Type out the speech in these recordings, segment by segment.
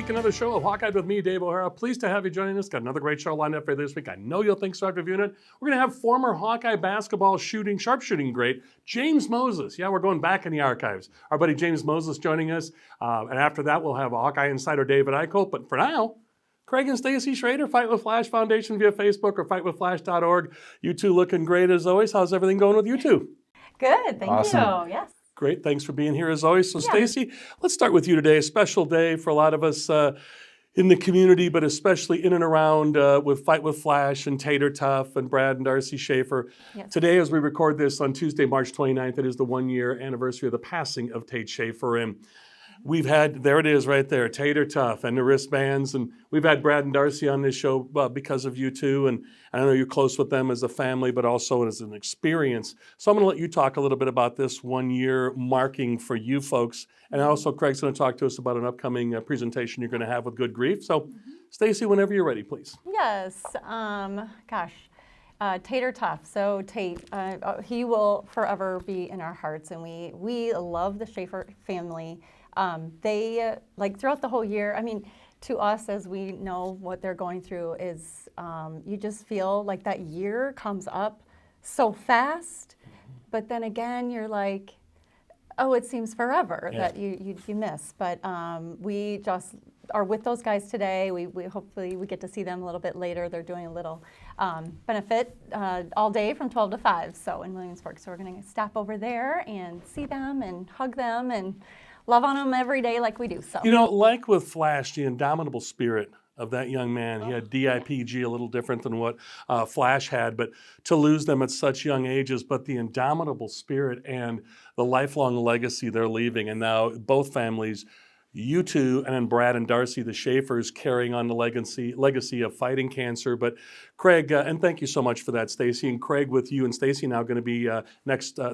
week, another show of Hawkeye with me, Dave O'Hara. Pleased to have you joining us. Got another great show lined up for this week. I know you'll think so after viewing it. We're going to have former Hawkeye basketball sharpshooting great, James Moses. Yeah, we're going back in the archives. Our buddy James Moses joining us. And after that, we'll have Hawkeye Insider David Eickholt. But for now, Craig and Stacy Schroeder, Fight with Flash Foundation via Facebook or fightwithflash.org. You two looking great as always. How's everything going with you two? Good, thank you. Yes. Great, thanks for being here as always. So Stacy, let's start with you today. A special day for a lot of us in the community, but especially in and around with Fight with Flash and Tater Tough and Brad and Darcy Schaefer. Yes. Today, as we record this on Tuesday, March 29th, it is the 1-year anniversary of the passing of Tate Schaefer. And we've had, there it is right there, Tater Tough and the wristbands. And we've had Brad and Darcy on this show because of you two. And I know you're close with them as a family, but also as an experience. So I'm going to let you talk a little bit about this 1-year marking for you folks. And also Craig's going to talk to us about an upcoming presentation you're going to have with Good Grief. So Stacy, whenever you're ready, please. Yes. Tater Tough. So Tate, he will forever be in our hearts. And we love the Schaefer family. They, like throughout the whole year, I mean, to us, as we know what they're going through is, you just feel like that year comes up so fast, but then again, you're like, oh, it seems forever that you miss. But we just are with those guys today. We hopefully we get to see them a little bit later. They're doing a little benefit all day from 12 to 5, so in Williamsburg. So we're going to stop over there and see them and hug them and love on them every day like we do. So you know, like with Flash, the indomitable spirit of that young man. He had DIPG, a little different than what Flash had, but to lose them at such young ages, but the indomitable spirit and the lifelong legacy they're leaving. And now both families, you two, and then Brad and Darcy, the Schaefers, carrying on the legacy of fighting cancer. But Craig, and thank you so much for that, Stacy. And Craig, with you and Stacy now going to be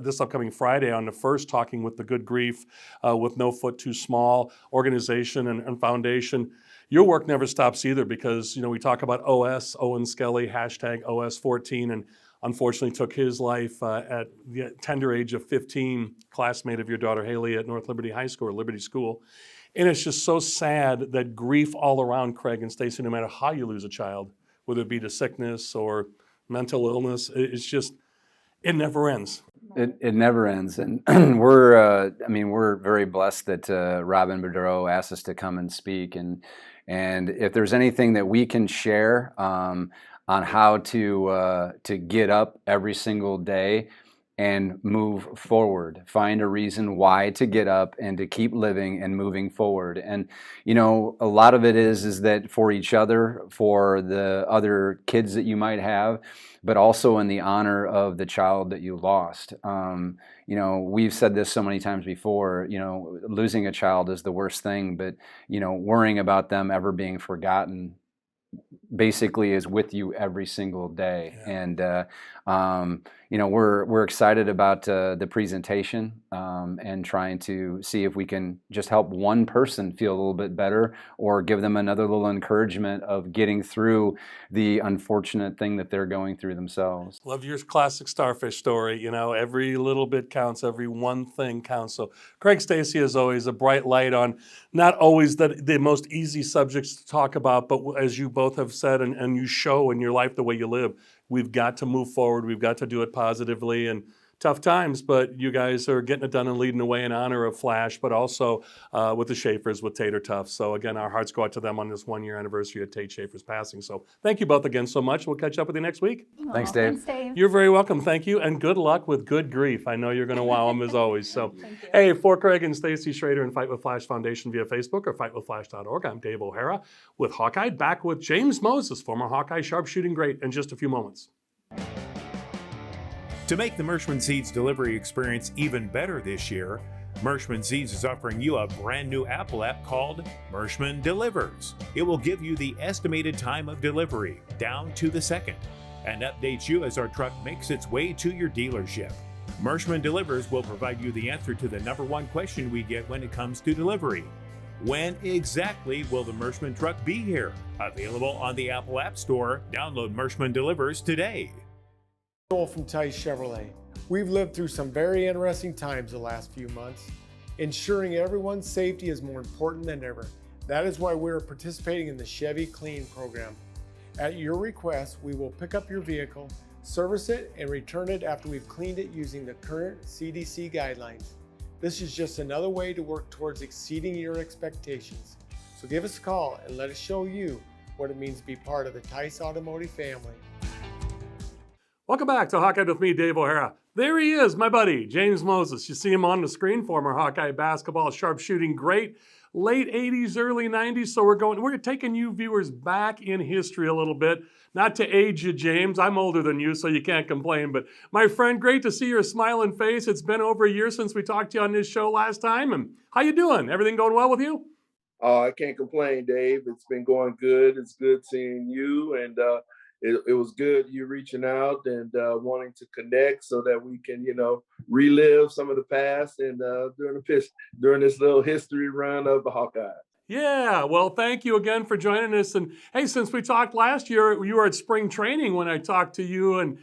this upcoming Friday on the 1st, talking with the Good Grief with No Foot Too Small organization and foundation. Your work never stops either because, you know, we talk about OS, Owen Skelly, hashtag OS14, and unfortunately took his life at the tender age of 15, classmate of your daughter Haley at North Liberty High School or Liberty School. And it's just so sad that grief all around, Craig and Stacy, no matter how you lose a child, whether it be to sickness or mental illness, it's just, it never ends. It never ends, and we're very blessed that Robin Boudreau asked us to come and speak, and if there's anything that we can share on how to get up every single day and move forward, find a reason why to get up and to keep living and moving forward. And you know, a lot of it is that for each other, for the other kids that you might have, but also in the honor of the child that you lost. You know, we've said this so many times before, you know, losing a child is the worst thing, but you know, worrying about them ever being forgotten basically is with you every single day. And you know, we're excited about the presentation and trying to see if we can just help one person feel a little bit better or give them another little encouragement of getting through the unfortunate thing that they're going through themselves. Love your classic starfish story. You know, every little bit counts, every one thing counts. So Craig, Stacy, is always a bright light on not always the most easy subjects to talk about, but as you both have said and you show in your life the way you live, we've got to move forward. We've got to do it positively and tough times, but you guys are getting it done and leading the way in honor of Flash, but also with the Schaefers, with Tater Tough. So again, our hearts go out to them on this 1-year anniversary of Tate Schaefer's passing. So thank you both again so much. We'll catch up with you next week. Thanks, Dave. Thanks, Dave. You're very welcome. Thank you, and good luck with Good Grief. I know you're going to wow them as always. So, hey, for Craig and Stacy Schroeder and Fight with Flash Foundation via Facebook or fightwithflash.org, I'm Dave O'Hara with Hawkeye, back with James Moses, former Hawkeye sharpshooting great, in just a few moments. To make the Mershman Seeds delivery experience even better this year, Mershman Seeds is offering you a brand new Apple app called Mershman Delivers. It will give you the estimated time of delivery down to the second and updates you as our truck makes its way to your dealership. Mershman Delivers will provide you the answer to the number one question we get when it comes to delivery. When exactly will the Mershman truck be here? Available on the Apple App Store. Download Mershman Delivers today. From Tice Chevrolet. We've lived through some very interesting times the last few months. Ensuring everyone's safety is more important than ever. That is why we're participating in the Chevy Clean program. At your request, we will pick up your vehicle, service it, and return it after we've cleaned it using the current CDC guidelines. This is just another way to work towards exceeding your expectations. So give us a call and let us show you what it means to be part of the Tice Automotive family. Welcome back to Hawkeye with me, Dave O'Hara. There he is, my buddy, James Moses. You see him on the screen, former Hawkeye basketball sharpshooting great, late 80s, early 90s. So we're taking you viewers back in history a little bit. Not to age you, James. I'm older than you, so you can't complain. But my friend, great to see your smiling face. It's been over a year since we talked to you on this show last time. And how you doing? Everything going well with you? I can't complain, Dave. It's been going good. It's good seeing you, and it was good you reaching out and wanting to connect so that we can, relive some of the past and during this little history run of the Hawkeye. Yeah, well, thank you again for joining us. And hey, since we talked last year, you were at spring training when I talked to you and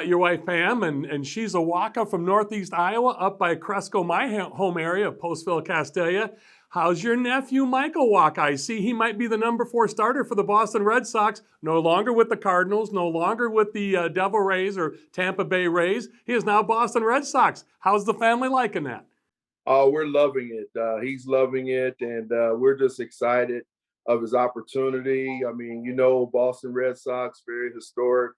your wife Pam, and she's a Waka from Northeast Iowa, up by Cresco, my home area of Postville, Castelia. How's your nephew, Michael Waka? I see he might be the number 4 starter for the Boston Red Sox, no longer with the Cardinals, no longer with the Devil Rays or Tampa Bay Rays. He is now Boston Red Sox. How's the family liking that? Oh, we're loving it. He's loving it, and we're just excited of his opportunity. I mean, Boston Red Sox, very historic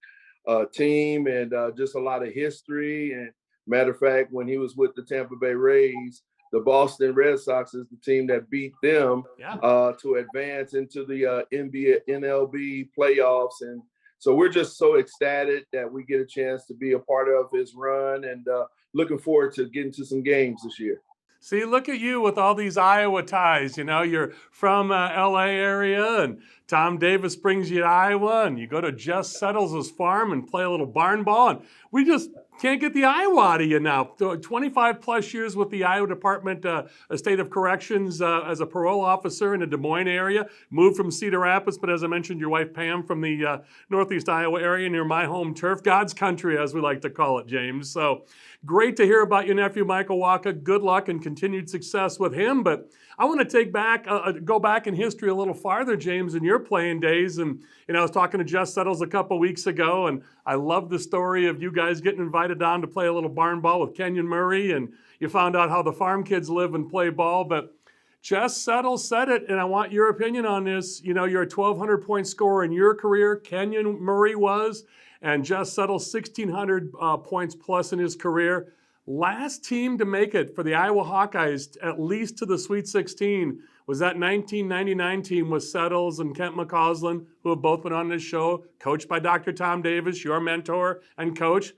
team, and just a lot of history. And matter of fact, when he was with the Tampa Bay Rays, the Boston Red Sox is the team that beat them to advance into the NLB playoffs. And so we're just so ecstatic that we get a chance to be a part of his run, and looking forward to getting to some games this year. See, look at you with all these Iowa ties. You're from LA area, and Tom Davis brings you to Iowa, and you go to Jess Settles' farm and play a little barn ball. And we just can't get the Iowa out of you now. 25 plus years with the Iowa Department of State of Corrections as a parole officer in the Des Moines area. Moved from Cedar Rapids, but as I mentioned, your wife Pam from the Northeast Iowa area near my home turf, God's country, as we like to call it, James. So great to hear about your nephew, Michael Waka. Good luck and continued success with him. But I want to go back in history a little farther, James, in your playing days. And I was talking to Jess Settles a couple weeks ago, and I love the story of you guys getting invited down to play a little barn ball with Kenyon Murray, and you found out how the farm kids live and play ball. But Jess Settles said it, and I want your opinion on this. You're a 1,200 point scorer in your career. Kenyon Murray was, and Jess Settles 1,600 points plus in his career. Last team to make it for the Iowa Hawkeyes, at least to the Sweet 16, was that 1999 team with Settles and Kent McCausland, who have both been on this show, coached by Dr. Tom Davis, your mentor and coach.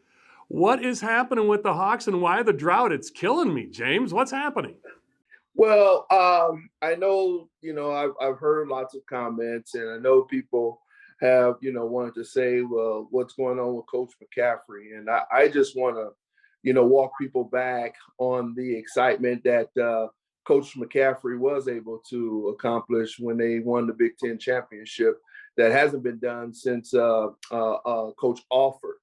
What is happening with the Hawks, and why the drought? It's killing me, James. What's happening? Well, I know, I've heard lots of comments, and I know people have, wanted to say, well, what's going on with Coach McCaffrey? And I just want to, walk people back on the excitement that Coach McCaffrey was able to accomplish when they won the Big Ten championship. That hasn't been done since Coach Alford.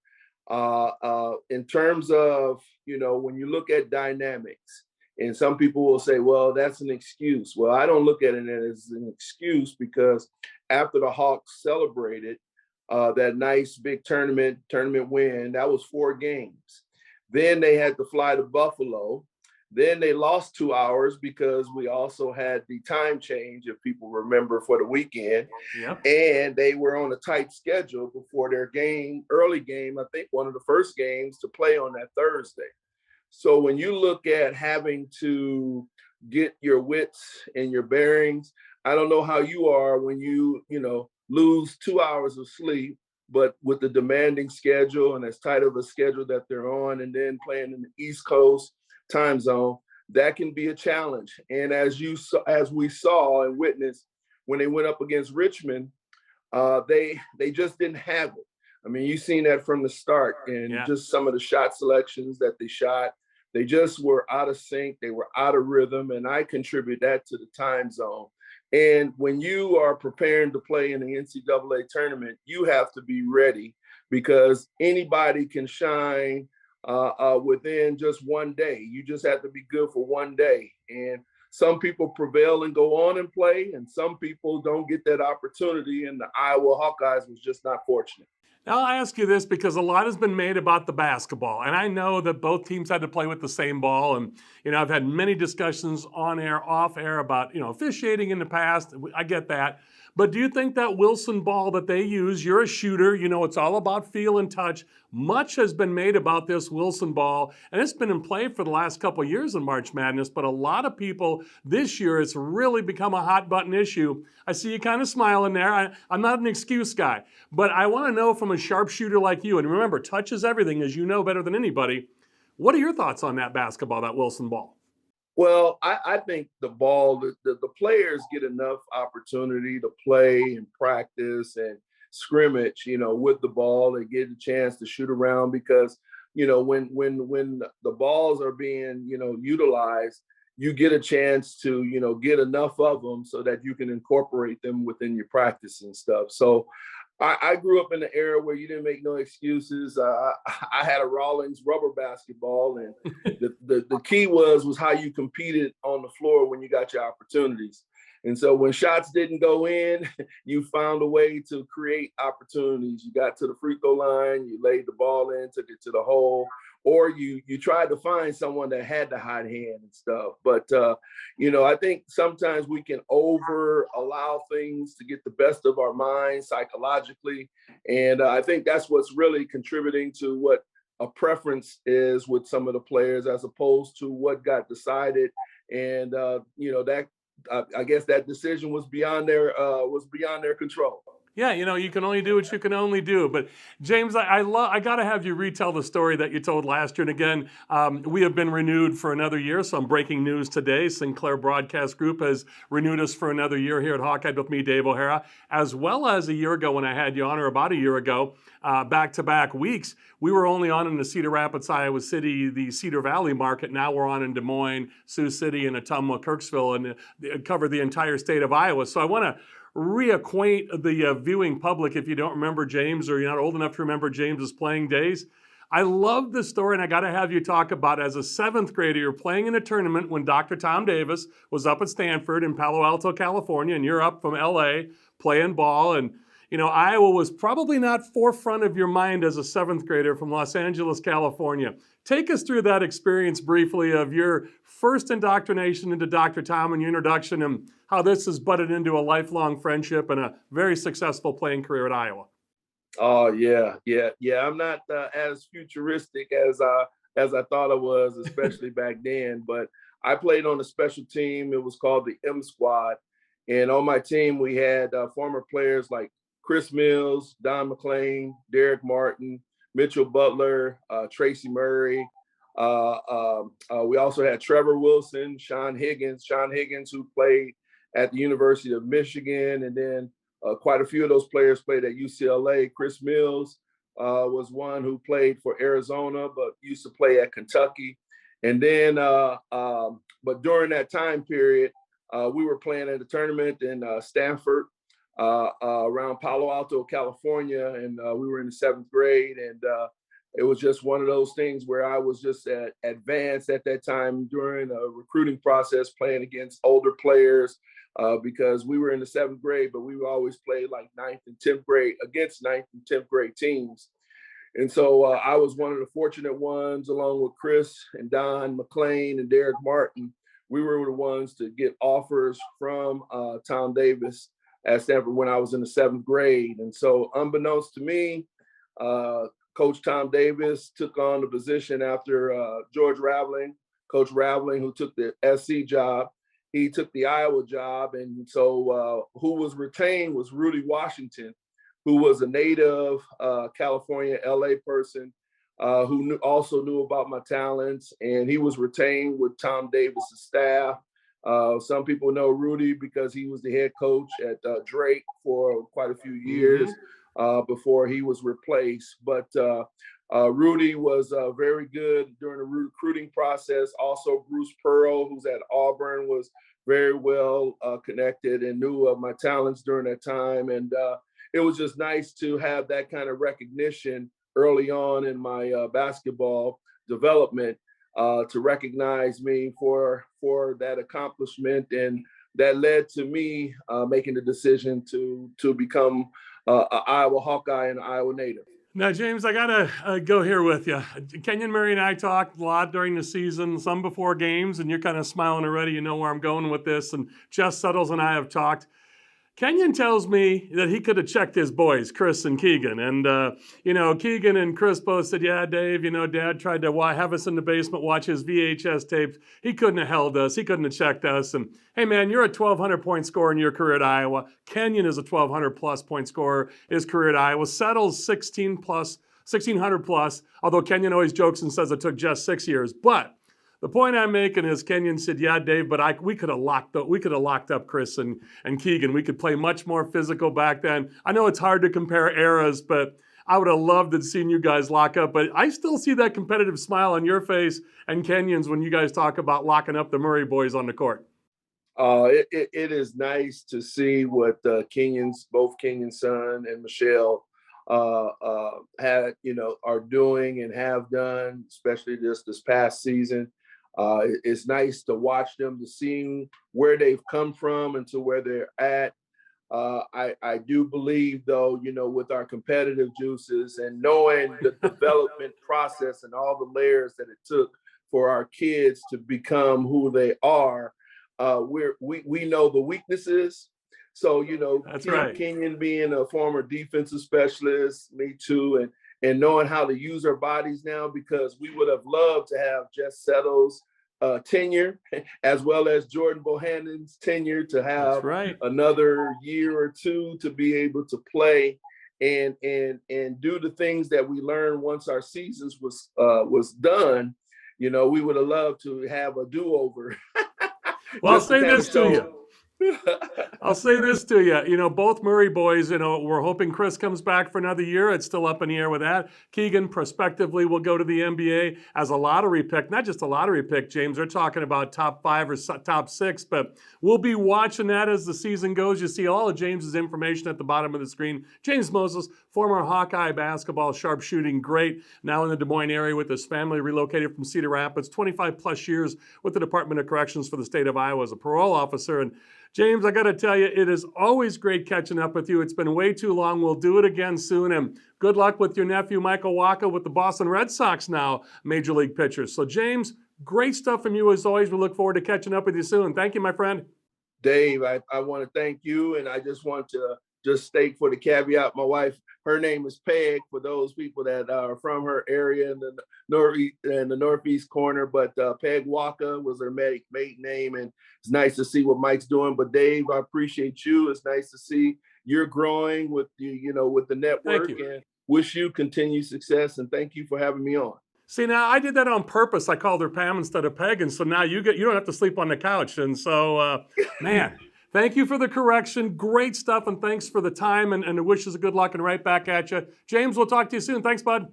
In terms of, when you look at dynamics, and some people will say, well, that's an excuse. Well, I don't look at it as an excuse, because after the Hawks celebrated that nice big tournament win, that was 4 games. Then they had to fly to Buffalo. Then they lost 2 hours because we also had the time change, if people remember, for the weekend. Yep. And they were on a tight schedule before their early game, I think one of the first games to play on that Thursday. So when you look at having to get your wits and your bearings, I don't know how you are when you lose 2 hours of sleep, but with the demanding schedule and as tight of a schedule that they're on, and then playing in the East Coast time zone, that can be a challenge. And as we saw and witnessed when they went up against Richmond, they just didn't have it. I mean, you've seen that from the start, and just some of the shot selections that they shot, they just were out of sync. They were out of rhythm, and I contribute that to the time zone. And when you are preparing to play in the NCAA tournament, you have to be ready, because anybody can shine within just one day. You just have to be good for one day. And some people prevail and go on and play, and some people don't get that opportunity. And the Iowa Hawkeyes was just not fortunate. Now, I'll ask you this because a lot has been made about the basketball, and I know that both teams had to play with the same ball. And I've had many discussions on air, off air about officiating in the past. I get that, but do you think that Wilson ball that they use? You're a shooter, it's all about feel and touch. Much has been made about this Wilson ball, and it's been in play for the last couple of years in March Madness. But a lot of people this year, it's really become a hot button issue. I see you kind of smiling there. I'm not an excuse guy, but I want to know from a sharpshooter like you, and remember, touch is everything, as you know better than anybody. What are your thoughts on that basketball, that Wilson ball? Well, I think the ball, the players get enough opportunity to play and practice and scrimmage, with the ball. They get a chance to shoot around because, when the balls are being, utilized, you get a chance to, get enough of them so that you can incorporate them within your practice and stuff. So I grew up in the era where you didn't make no excuses. I had a Rawlings rubber basketball, and the key was how you competed on the floor when you got your opportunities. And so when shots didn't go in, you found a way to create opportunities. You got to the free throw line, you laid the ball in, took it to the hole, or you tried to find someone that had the hot hand and stuff. But, I think sometimes we can allow things to get the best of our minds psychologically. And I think that's what's really contributing to what a preference is with some of the players as opposed to what got decided. And, I guess that decision was beyond their control. Yeah, you can only do what you can only do. But James, I got to have you retell the story that you told last year. And again, we have been renewed for another year. So I'm breaking news today. Sinclair Broadcast Group has renewed us for another year here at Hawkeye with me, Dave O'Hara, as well as a year ago when I had you on, or about a year ago, back-to-back weeks. We were only on in the Cedar Rapids, Iowa City, the Cedar Valley market. Now we're on in Des Moines, Sioux City, and Ottumwa, Kirksville, and cover the entire state of Iowa. So I want to reacquaint the viewing public, if you don't remember James, or you're not old enough to remember James's playing days. I love the story, and I got to have you talk about, as a seventh grader, you're playing in a tournament when Dr. Tom Davis was up at Stanford in Palo Alto, California, and you're up from LA playing ball. And Iowa was probably not forefront of your mind as a seventh grader from Los Angeles, California. Take us through that experience briefly of your first indoctrination into Dr. Tom and your introduction, and how this has budded into a lifelong friendship and a very successful playing career at Iowa. Oh, yeah. I'm not as futuristic as I thought I was, especially back then. But I played on a special team. It was called the M Squad. And on my team, we had former players like Chris Mills, Don McClain, Derek Martin, Mitchell Butler, Tracy Murray. We also had Trevor Wilson, Sean Higgins, who played at the University of Michigan. And then quite a few of those players played at UCLA. Chris Mills was one who played for Arizona, but used to play at Kentucky. And then, but during that time period, we were playing at a tournament in Stanford, around Palo Alto, California, and we were in the seventh grade. And it was just one of those things where I was just advanced at that time during a recruiting process, playing against older players, because we were in the seventh grade, but we would always play like ninth and 10th grade against ninth and 10th grade teams. And so I was one of the fortunate ones, along with Chris and Don McClain and Derek Martin. We were the ones to get offers from Tom Davis at Stanford when I was in the seventh grade. And so unbeknownst to me, Coach Tom Davis took on the position after George Raveling. Coach Raveling, who took the SC job, he took the Iowa job. And so who was retained was Rudy Washington, who was a native California, LA person, who also knew about my talents. And he was retained with Tom Davis's staff. Some people know Rudy because he was the head coach at Drake for quite a few years before he was replaced. But Rudy was very good during the recruiting process. Also, Bruce Pearl, who's at Auburn, was very well connected and knew of my talents during that time. And it was just nice to have that kind of recognition early on in my basketball development. to recognize me for that accomplishment, and that led to me making the decision to become an Iowa Hawkeye and an Iowa native. Now, James, I gotta go here with you. Kenyon Murray and I talked a lot during the season, some before games, and you're kind of smiling already. You know where I'm going with this. And Jess Suttles and I have talked. Kenyon tells me that he could have checked his boys, Kris and Keegan. And, Keegan and Kris both said, yeah, Dave, Dad tried to have us in the basement, watch his VHS tapes. He couldn't have held us. He couldn't have checked us. And, hey, man, you're a 1,200-point scorer in your career at Iowa. Kenyon is a 1,200-plus point scorer in his career at Iowa. Settles 1,600-plus, although Kenyon always jokes and says it took just 6 years. But the point I'm making is Kenyon said, yeah, Dave, but we could have locked up Kris and Keegan. We could play much more physical back then. I know it's hard to compare eras, but I would have loved to have seen you guys lock up. But I still see that competitive smile on your face and Kenyon's when you guys talk about locking up the Murray boys on the court. It is nice to see what both Kenyon's son and Michelle are doing and have done, especially this past season. It's nice to watch them, to see where they've come from and to where they're at. I do believe, though, with our competitive juices and knowing the development process and all the layers that it took for our kids to become who they are, we know the weaknesses. So, That's right. Kenyon being a former defensive specialist, me too, and knowing how to use our bodies now, because we would have loved to have Jess Settles' tenure, as well as Jordan Bohannon's tenure, to have another year or two to be able to play and do the things that we learned once our seasons was done. We would have loved to have a do-over. Well, I'll say this to you. Both Murray boys, we're hoping Kris comes back for another year. It's still up in the air with that. Keegan prospectively will go to the NBA as a lottery pick, not just a lottery pick, James. They're talking about top 5 or top 6, but we'll be watching that as the season goes. You see all of James's information at the bottom of the screen. James Moses, former Hawkeye basketball sharpshooting great, now in the Des Moines area with his family, relocated from Cedar Rapids, 25 plus years with the Department of Corrections for the state of Iowa as a parole officer. And James, I got to tell you, it is always great catching up with you. It's been way too long. We'll do it again soon. And good luck with your nephew, Michael Wacha, with the Boston Red Sox now, Major League pitchers. So, James, great stuff from you as always. We look forward to catching up with you soon. Thank you, my friend. Dave, I want to thank you. And I just want to state for the caveat, my wife, her name is Peg, for those people that are from her area in the northeast corner. But Peg Wacha was her maiden name, and it's nice to see what Mike's doing. But Dave, I appreciate you. It's nice to see you're growing with with the network, and wish you continued success. And thank you for having me on. See, now I did that on purpose. I called her Pam instead of Peg, and so now you don't have to sleep on the couch. And so, man. Thank you for the correction. Great stuff, and thanks for the time, and the wishes of good luck, and right back at you. James, we'll talk to you soon. Thanks, bud.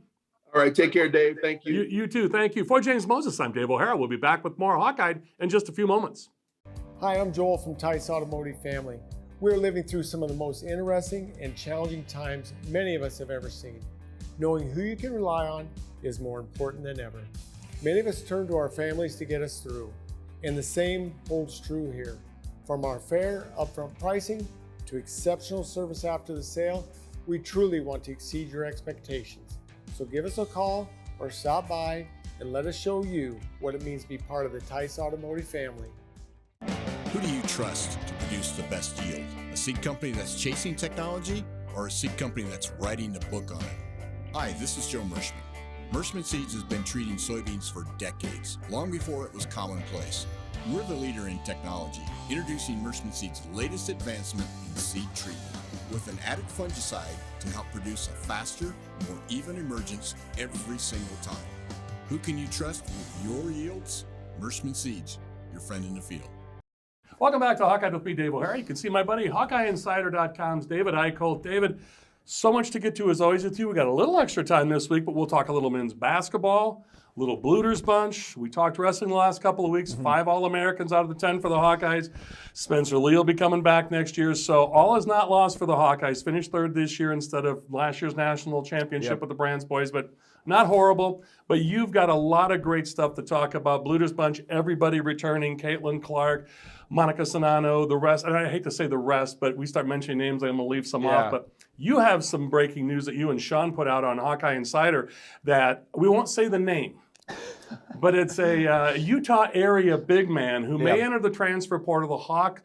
All right, take care, Dave. Thank you. You too. Thank you. For James Moses, I'm Dave O'Hara. We'll be back with more Hawkeye in just a few moments. Hi, I'm Joel from Tice Automotive Family. We're living through some of the most interesting and challenging times many of us have ever seen. Knowing who you can rely on is more important than ever. Many of us turn to our families to get us through, and the same holds true here. From our fair upfront pricing to exceptional service after the sale, we truly want to exceed your expectations. So give us a call or stop by and let us show you what it means to be part of the Tice Automotive family. Who do you trust to produce the best yield? A seed company that's chasing technology or a seed company that's writing the book on it? Hi, this is Joe Mershman. Mershman Seeds has been treating soybeans for decades, long before it was commonplace. We're the leader in technology, introducing Mershman Seeds' latest advancement in seed treatment, with an added fungicide to help produce a faster, more even emergence every single time. Who can you trust with your yields? Mershman Seeds, your friend in the field. Welcome back to Hawkeye with me, Dave O'Hara. You can see my buddy, HawkeyeInsider.com's David Eickholt. David, So much to get to as always with you. We got a little extra time this week, but we'll talk a little men's basketball, little Blooters bunch. We talked wrestling the last couple of weeks. 5 All-Americans out of the 10 for the Hawkeyes. Spencer Lee will be coming back next year. So all is not lost for the Hawkeyes. Finished 3rd this year instead of last year's national championship with the Brands boys, but not horrible. But you've got a lot of great stuff to talk about. Blooters bunch, everybody returning. Caitlin Clark, Monica Sonano, the rest. And I hate to say the rest, but we start mentioning names, I'm going to leave some off. But you have some breaking news that you and Sean put out on Hawkeye Insider that we won't say the name. But it's a Utah area big man who may enter the transfer portal. The Hawk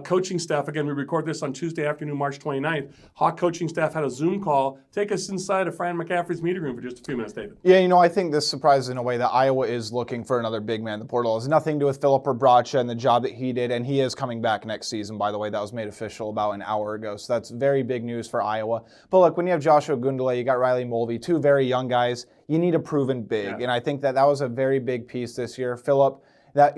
coaching staff, again, we record this on Tuesday afternoon, March 29th. Hawk coaching staff had a Zoom call. Take us inside of Fran McCaffrey's meeting room for just a few minutes, David. Yeah, I think this surprises in a way that Iowa is looking for another big man in the portal. It has nothing to do with Philip Bracha and the job that he did, and he is coming back next season, by the way. That was made official about an hour ago, so that's very big news for Iowa. But look, when you have Joshua Gundele, you got Riley Mulvey, 2 very young guys, you need a proven big, and I think that was a very big piece this year. Philip, that,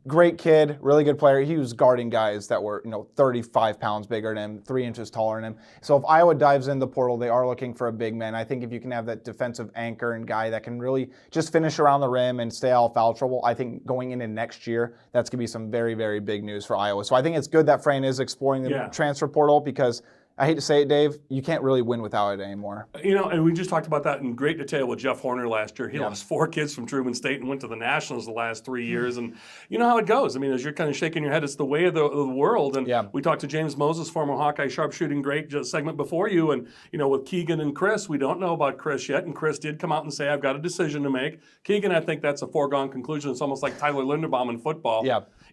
great kid, really good player. He was guarding guys that were, 35 pounds bigger than him, 3 inches taller than him. So if Iowa dives in the portal, they are looking for a big man. I think if you can have that defensive anchor and guy that can really just finish around the rim and stay out of foul trouble, I think going into next year, that's going to be some very, very big news for Iowa. So I think it's good that Fran is exploring the transfer portal because I hate to say it, Dave, you can't really win without it anymore. And we just talked about that in great detail with Jeff Horner last year. He lost 4 kids from Truman State and went to the Nationals the last 3 years. And you know how it goes. I mean, as you're kind of shaking your head, it's the way of the world. And we talked to James Moses, former Hawkeye sharpshooting great, just segment before you. And, with Keegan and Kris, we don't know about Kris yet. And Kris did come out and say, I've got a decision to make. Keegan, I think that's a foregone conclusion. It's almost like Tyler Linderbaum in football.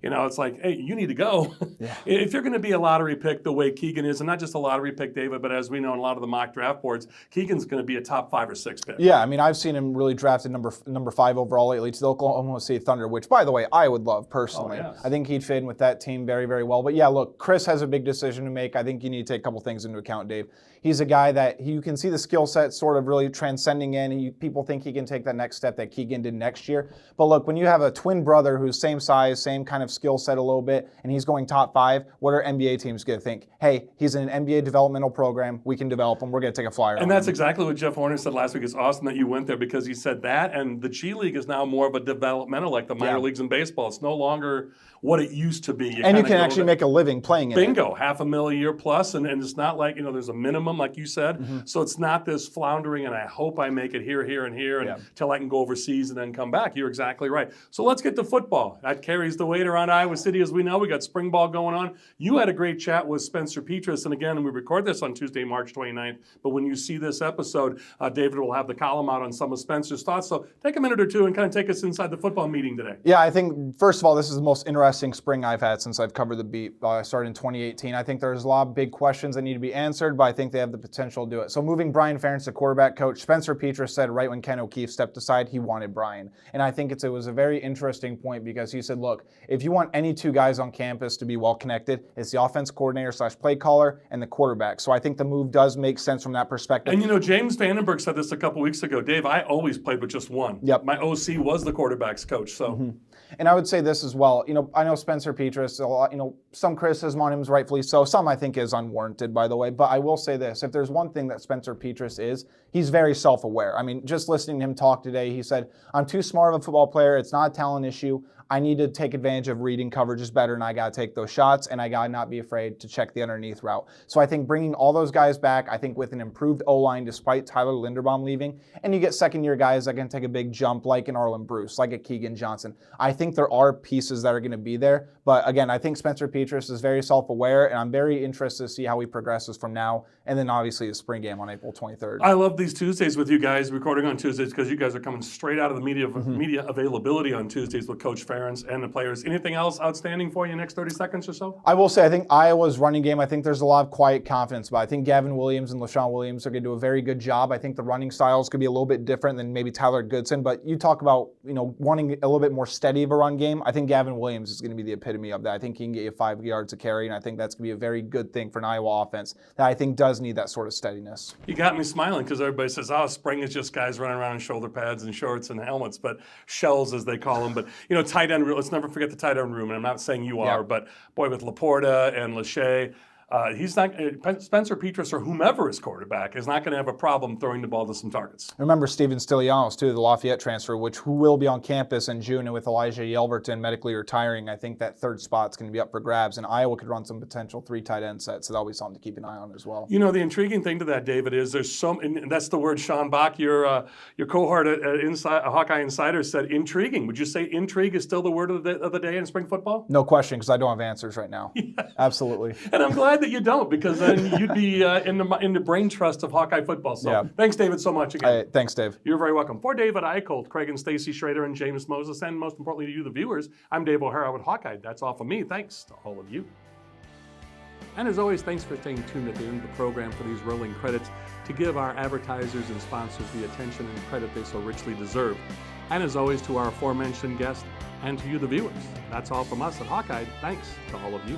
It's like, hey, you need to go. If you're going to be a lottery pick the way Keegan is, and not just a lottery pick, David, but as we know in a lot of the mock draft boards, Keegan's going to be a top 5 or 6 pick. Yeah, I mean, I've seen him really drafted number 5 overall lately to the Oklahoma City Thunder, which, by the way, I would love personally. I think he'd fit in with that team very, very well. But yeah, look, Kris has a big decision to make. I think you need to take a couple things into account, Dave. He's a guy that you can see the skill set sort of really transcending in. People think he can take that next step that Keegan did next year. But look, when you have a twin brother who's same size, same kind of skill set a little bit, and he's going top 5, what are NBA teams going to think? Hey, he's in an NBA developmental program. We can develop him. We're going to take a flyer on And that's him. exactly what Jeff Horner said last week. It's awesome that you went there because he said that, and the G League is now more of a developmental, like the minor leagues in baseball. It's no longer what it used to be. And you can actually make a living playing in it. Bingo, $500,000 a year plus, and it's not like, there's a minimum, like you said. So it's not this floundering, and I hope I make it here, and here, until I can go overseas and then come back. You're exactly right. So let's get to football. That carries the weight around Iowa City, as we know. We got spring ball going on. You had a great chat with Spencer Petras, and again, we record this on Tuesday, March 29th, but when you see this episode, David will have the column out on some of Spencer's thoughts. So take a minute or two and kind of take us inside the football meeting today. Yeah, I think, first of all, this is the most interesting spring I've had since I've covered the beat. I started in 2018. I think there's a lot of big questions that need to be answered, but I think they have the potential to do it. So moving Brian Ferentz to quarterback coach, Spencer Petras said right when Ken O'Keefe stepped aside, he wanted Brian. And I think it was a very interesting point because he said, look, if you want any 2 guys on campus to be well connected, it's the offense coordinator / play caller and the quarterback. So I think the move does make sense from that perspective. And James Vandenberg said this a couple weeks ago. Dave, I always played with just one. My OC was the quarterback's coach. So. And I would say this as well. I know Spencer Petras, a lot, some criticism on him is rightfully so. Some I think is unwarranted, by the way. But I will say this. If there's one thing that Spencer Petras is, he's very self-aware. I mean, just listening to him talk today, he said, I'm too smart of a football player. It's not a talent issue. I need to take advantage of reading coverages better, and I got to take those shots, and I got to not be afraid to check the underneath route. So I think bringing all those guys back, I think with an improved O-line despite Tyler Linderbaum leaving, and you get second-year guys that can take a big jump like an Arlen Bruce, like a Keegan Johnson. I think there are pieces that are going to be there. But again, I think Spencer Petras is very self-aware, and I'm very interested to see how he progresses from now, and then obviously the spring game on April 23rd. I love these Tuesdays with you guys, recording on Tuesdays, because you guys are coming straight out of the media availability on Tuesdays with Coach Ferentz and the players. Anything else outstanding for you next 30 seconds or so? I will say, I think Iowa's running game, I think there's a lot of quiet confidence, but I think Gavin Williams and LaShawn Williams are going to do a very good job. I think the running styles could be a little bit different than maybe Tyler Goodson, but you talk about, wanting a little bit more steady of a run game. I think Gavin Williams is going to be the epitome of that. I think he can get you 5 yards a carry, and I think that's going to be a very good thing for an Iowa offense that I think does need that sort of steadiness. You got me smiling because everybody says, spring is just guys running around in shoulder pads and shorts and helmets, but shells as they call them. But, tight end, let's never forget the tight end room, and I'm not saying you are, but boy, with Laporta and Lachey, he's not Spencer Petras or whomever is quarterback is not going to have a problem throwing the ball to some targets. Remember Steven Stilianos, too, the Lafayette transfer, who will be on campus in June, and with Elijah Yelverton medically retiring, I think that third spot's going to be up for grabs, and Iowa could run some potential 3 tight end sets, so that'll be something to keep an eye on as well. You know, the intriguing thing to that, David, is and that's the word Sean Bach, your cohort at Hawkeye Insider, said intriguing. Would you say intrigue is still the word of the day in spring football? No question, because I don't have answers right now. Yeah. Absolutely. And I'm glad that you don't, because then you'd be in the brain trust of Hawkeye football. So Yeah. Thanks, David, so much again. Thanks, Dave. You're very welcome. For David Eickholt, Craig and Stacy Schroeder, and James Moses, and most importantly to you, the viewers, I'm Dave O'Hara with Hawkeye. That's all from me. Thanks to all of you. And as always, thanks for staying tuned at the end of the program for these rolling credits to give our advertisers and sponsors the attention and credit they so richly deserve. And as always, to our aforementioned guests and to you, the viewers. That's all from us at Hawkeye. Thanks to all of you.